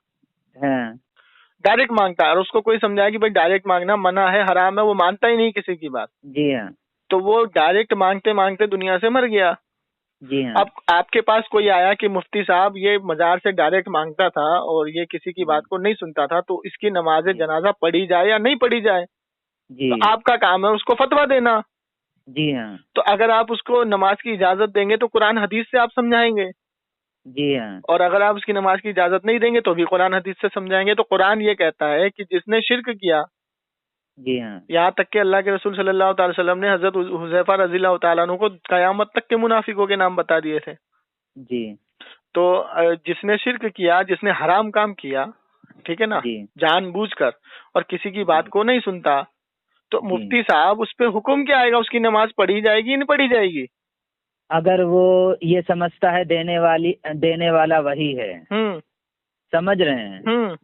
मांगता है, और उसको कोई समझाया कि भाई डायरेक्ट मांगना मना है, हराम है, वो मानता ही नहीं किसी की बात। जी हाँ। तो वो डायरेक्ट मांगते मांगते दुनिया से मर गया। जी हाँ। अब आपके पास कोई आया कि मुफ्ती साहब ये मजार से डायरेक्ट मांगता था और ये किसी की बात को नहीं सुनता था, तो इसकी नमाज जनाजा पढ़ी जाए या नहीं पढ़ी जाए? जी। तो आपका काम है उसको फतवा देना। जी हाँ। तो अगर आप उसको नमाज की इजाजत देंगे तो कुरान हदीस से आप समझाएंगे। जी हाँ। और अगर आप उसकी नमाज की इजाजत नहीं देंगे तो भी कुरान हदीस से समझाएंगे। तो कुरान ये कहता है कि जिसने शिर्क किया, जी हाँ, यहाँ तक कि अल्लाह के रसूल सल्लल्लाहु अलैहि वसल्लम ने हजरत हुज़ैफा रज़ियल्लाहु ताला अन्हु को कयामत तक के मुनाफिकों के नाम बता दिए थे। जी। तो जिसने शिर्क किया, जिसने हराम काम किया, ठीक है ना, जानबूझकर, और किसी की बात को नहीं सुनता, तो मुफ्ती साहब उस पे हुक्म क्या आएगा? उसकी नमाज पढ़ी जाएगी नहीं पढ़ी जाएगी? अगर वो ये समझता है देने वाला वही है, समझ रहे हैं,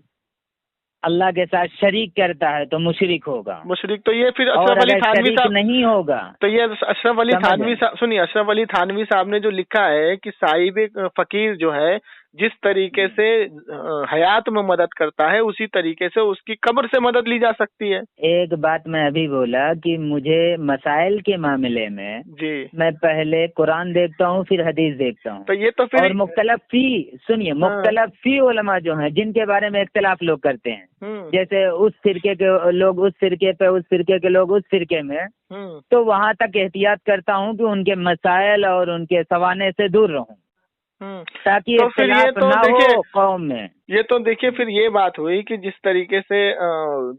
अल्लाह के साथ शरीक करता है तो मुशरिक होगा। मुशरिक तो ये फिर अशरफ अली थानवी साहब नहीं होगा। तो ये अशरफ अली थानवी साहब, सुनिए, अशरफ अली थानवी साहब ने जो लिखा है कि साहिब फकीर जो है जिस तरीके से हयात में मदद करता है उसी तरीके से उसकी कब्र से मदद ली जा सकती है। एक बात मैं अभी बोला कि मुझे मसाइल के मामले में जी मैं पहले कुरान देखता हूँ फिर हदीस देखता हूँ। तो ये तो फिर और मुख्तलफ फी उलमा जो हैं जिनके बारे में इख्तिलाफ लोग करते हैं, जैसे उस फिरके के लोग उस फिरके पे, उस फिरके के लोग उस फिरके में, तो वहाँ तक एहतियात करता हूँ कि उनके मसाइल और उनके सवाने से दूर रहूं ताकि तो फिर ये तो देखिए कौम में। ये तो देखिए फिर ये बात हुई कि जिस तरीके से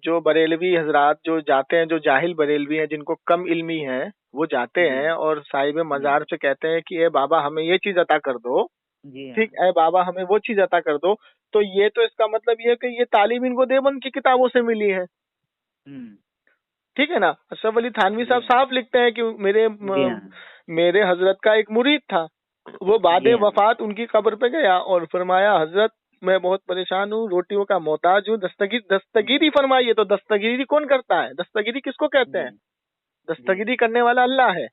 जो बरेलवी हजरात जो जाते हैं, जो जाहिल बरेलवी हैं जिनको कम इल्मी है, वो जाते हैं और साहिब मजार से कहते हैं कि ए बाबा हमें ये चीज अता कर दो, ठीक है बाबा हमें वो चीज अता कर दो। तो ये तो इसका मतलब ये कि ये तालीम इनको देवबंद की किताबों से मिली है, ठीक है ना। अशरफ अली थानवी साहब साफ लिखते हैं कि मेरे हजरत का एक मुरीद था, वो बादे वफात उनकी कब्र पे गया और फरमाया हजरत मैं बहुत परेशान हूँ, रोटियों का मोहताज हूँ, दस्तगीरी फरमाइए। तो दस्तगीरी कौन करता है? दस्तगीरी किसको कहते हैं? दस्तगीरी करने वाला अल्लाह है।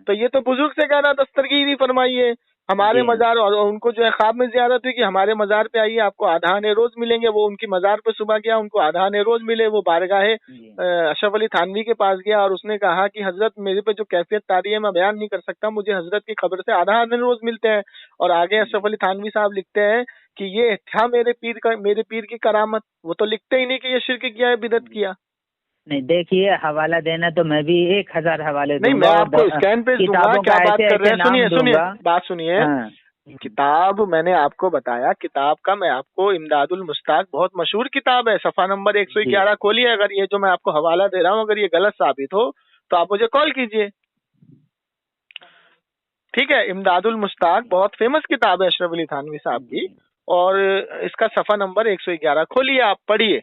तो ये तो बुजुर्ग से कह रहा दस्तगीरी फरमाइए हमारे मजार, और उनको जो है ख्वाब में ज़ियारत हुई कि हमारे मजार पे आइए आपको आधा आने रोज मिलेंगे। वो उनकी मजार पे सुबह गया, उनको आधा आने रोज मिले। वो बारगाहे अशरफ अली थानवी के पास गया और उसने कहा कि हजरत मेरे पे जो कैफियत तारी है मैं बयान नहीं कर सकता, मुझे हजरत की खबर से आधा आने रोज मिलते हैं। और आगे अशरफ अली थानवी साहब लिखते हैं कि ये था मेरे पीर की करामत। वो तो लिखते ही नहीं कि ये शिर्क किया है, बिदअत किया। नहीं देखिए, हवाला देना तो मैं भी 1000 हवाले नहीं, मैं आपको स्कैन पे दूंगा। क्या बात कर रहे हैं? सुनिए बात सुनिए। किताब मैंने आपको बताया, किताब का मैं आपको इमदादुल मुश्ताक बहुत मशहूर किताब है, सफा नंबर 111 खोलिए। अगर ये जो मैं आपको हवाला दे रहा हूँ अगर ये गलत साबित हो तो आप मुझे कॉल कीजिए, ठीक है। इमदादुल मुश्ताक बहुत फेमस किताब है अशरफ अली थानवी साहब की, और इसका सफा नंबर 111 खोलिए, आप पढ़िए।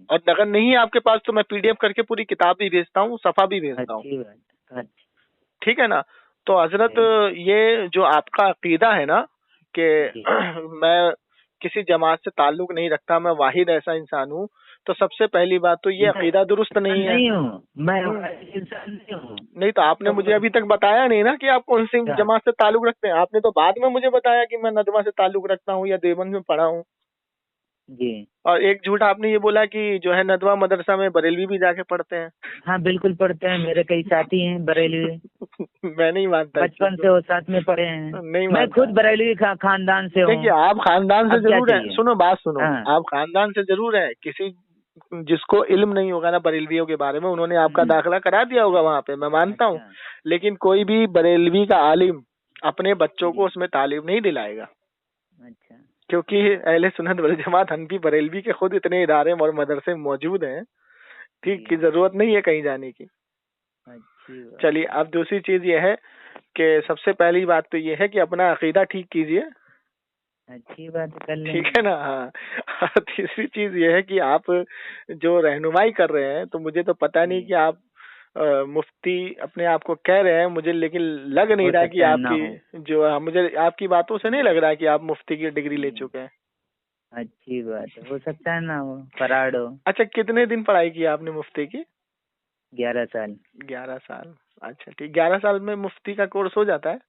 और अगर नहीं है आपके पास तो मैं PDF करके पूरी किताब भी भेजता हूँ, सफा भी भेजता हूँ, ठीक है ना। तो हजरत ये जो आपका अकीदा है ना कि मैं किसी जमात से ताल्लुक नहीं रखता, मैं वाहिद ऐसा इंसान हूँ, तो सबसे पहली बात तो ये अकीदा दुरुस्त नहीं है। मैं इंसान नहीं हूँ। नहीं तो आपने मुझे अभी तक बताया नहीं ना कि आप कौन सी जमात से ताल्लुक रखते हैं। आपने तो बाद में मुझे बताया कि मैं नदवा से ताल्लुक रखता हूँ या देवबंद में पढ़ा हूँ। जी। और एक झूठ आपने ये बोला कि जो है नदवा मदरसा में बरेलवी भी जाके पढ़ते हैं। हाँ बिल्कुल पढ़ते हैं, मेरे कई साथी हैं बरेलवी, मैं नहीं मानता इस बचपन चीज से वो साथ में पढ़े हैं। को, नहीं मैं मानता। खुद बरेलवी खानदान से हूँ। देखिए आप खानदान से अब क्या जरूर है, चाहिए? सुनो बात सुनो, हाँ। आप खानदान से जरूर है, किसी जिसको इल्म नहीं होगा ना बरेलवियों के बारे में, उन्होंने आपका दाखिला करा दिया होगा वहाँ पे, मैं मानता हूँ। अच्छा। लेकिन कोई भी बरेलवी का आलिम अपने बच्चों को जी। उसमें तालीम नहीं दिलाएगा, अच्छा। क्योंकि अहले सुन्नत वल जमात हनफी बरेलवी के खुद इतने इदारे और मदरसे मौजूद हैं, ठीक, जी। की जरूरत नहीं है कहीं जाने की। अच्छी बात। चलिए, अब दूसरी चीज ये है कि सबसे पहली बात तो ये है कि अपना अकीदा ठीक कीजिए, अच्छी बात कर ठीक लेंगे। है ना। हाँ। और तीसरी चीज ये है कि आप जो रहनुमाई कर रहे हैं, तो मुझे तो पता नहीं जी। कि आप मुफ्ती अपने आप को कह रहे हैं मुझे, लेकिन लग नहीं हो रहा कि सकता है ना हो। आपकी जो मुझे आपकी बातों से नहीं लग रहा कि आप मुफ्ती की डिग्री ले जी। चुके हैं। अच्छी बात है, हो सकता है ना हो, फराड हो। अच्छा, कितने दिन पढ़ाई की आपने मुफ्ती की? 11 साल। 11 साल। अच्छा ठीक, 11 साल में मुफ्ती का कोर्स हो जाता है?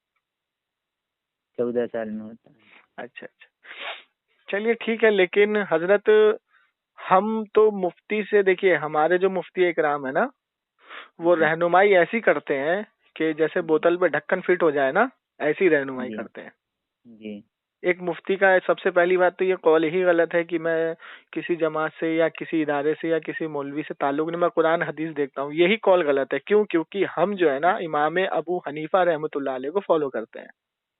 14 साल में होता है। अच्छा अच्छा, चलिए ठीक है। लेकिन हजरत, हम तो मुफ्ती से, देखिए हमारे जो मुफ्ती इकराम है ना, वो जी। रहनुमाई ऐसी करते हैं कि जैसे बोतल पे ढक्कन फिट हो जाए ना, ऐसी रहनुमाई जी। करते हैं। जी। एक मुफ्ती का सबसे पहली बात तो ये कौल ही गलत है कि मैं किसी जमात से या किसी इदारे से या किसी मौलवी से ताल्लुक नहीं, मैं कुरान हदीस देखता हूँ, यही कौल गलत है। क्यों? क्योंकि हम जो है ना इमाम अबू हनीफा रहमतुल्लाह अलैह को फॉलो करते हैं।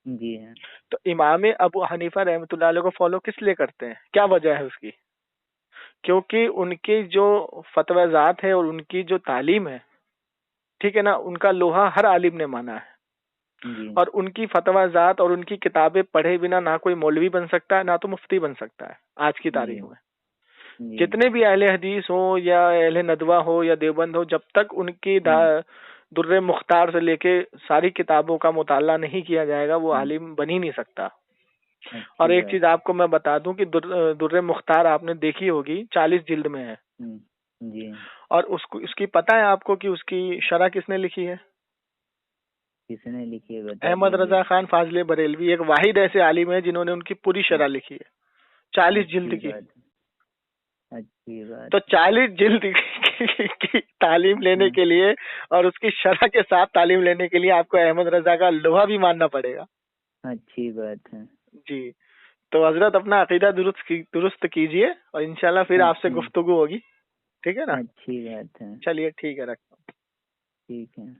जी हाँ। तो इमाम अबू हनीफा रहमतुल्लाह अलैह को फॉलो किस लिए करते हैं, क्या वजह है उसकी? क्योंकि उनकी जो फतवाजात है और उनकी जो तालीम है, ठीक है ना, उनका लोहा हर आलिम ने माना है। जी। और उनकी फतवाजात और उनकी किताबें पढ़े बिना ना कोई मौलवी बन सकता है, ना तो मुफ्ती बन सकता है आज की जी। तारीख में। जी। जितने भी अहले हदीस हो या अहले नदवा हो या देवबंद हो, जब तक उनकी दुर्रे मुख्तार से लेके सारी किताबों का मुताला नहीं किया जाएगा, वो आलिम बन ही नहीं सकता। और अच्छी एक बात। चीज आपको मैं बता दूं कि दुर्रे मुख्तार आपने देखी होगी, 40 जिल्द में है। जी। और उसको उसकी पता है आपको कि उसकी शरह किसने लिखी है? किसने लिखी है बता अहमद दीजिए। रजा खान फाजले बरेलवी एक वाहिद ऐसे आलिम है जिन्होंने उनकी पूरी शरह लिखी है, 40 जिल्द अच्छी की। बात। अच्छी बात। तो 40 जिल्द की तालीम लेने के लिए और उसकी शरह के साथ तालीम लेने के लिए आपको अहमद रजा का लोहा भी मानना पड़ेगा। अच्छी बात है। जी। तो हजरत अपना अकीदा दुरुस्त कीजिए और इंशाल्लाह फिर आपसे अच्छी। गुफ्तगू होगी, ठीक है ना। अच्छी बात है। चलिए ठीक है, रखता हूँ। ठीक है।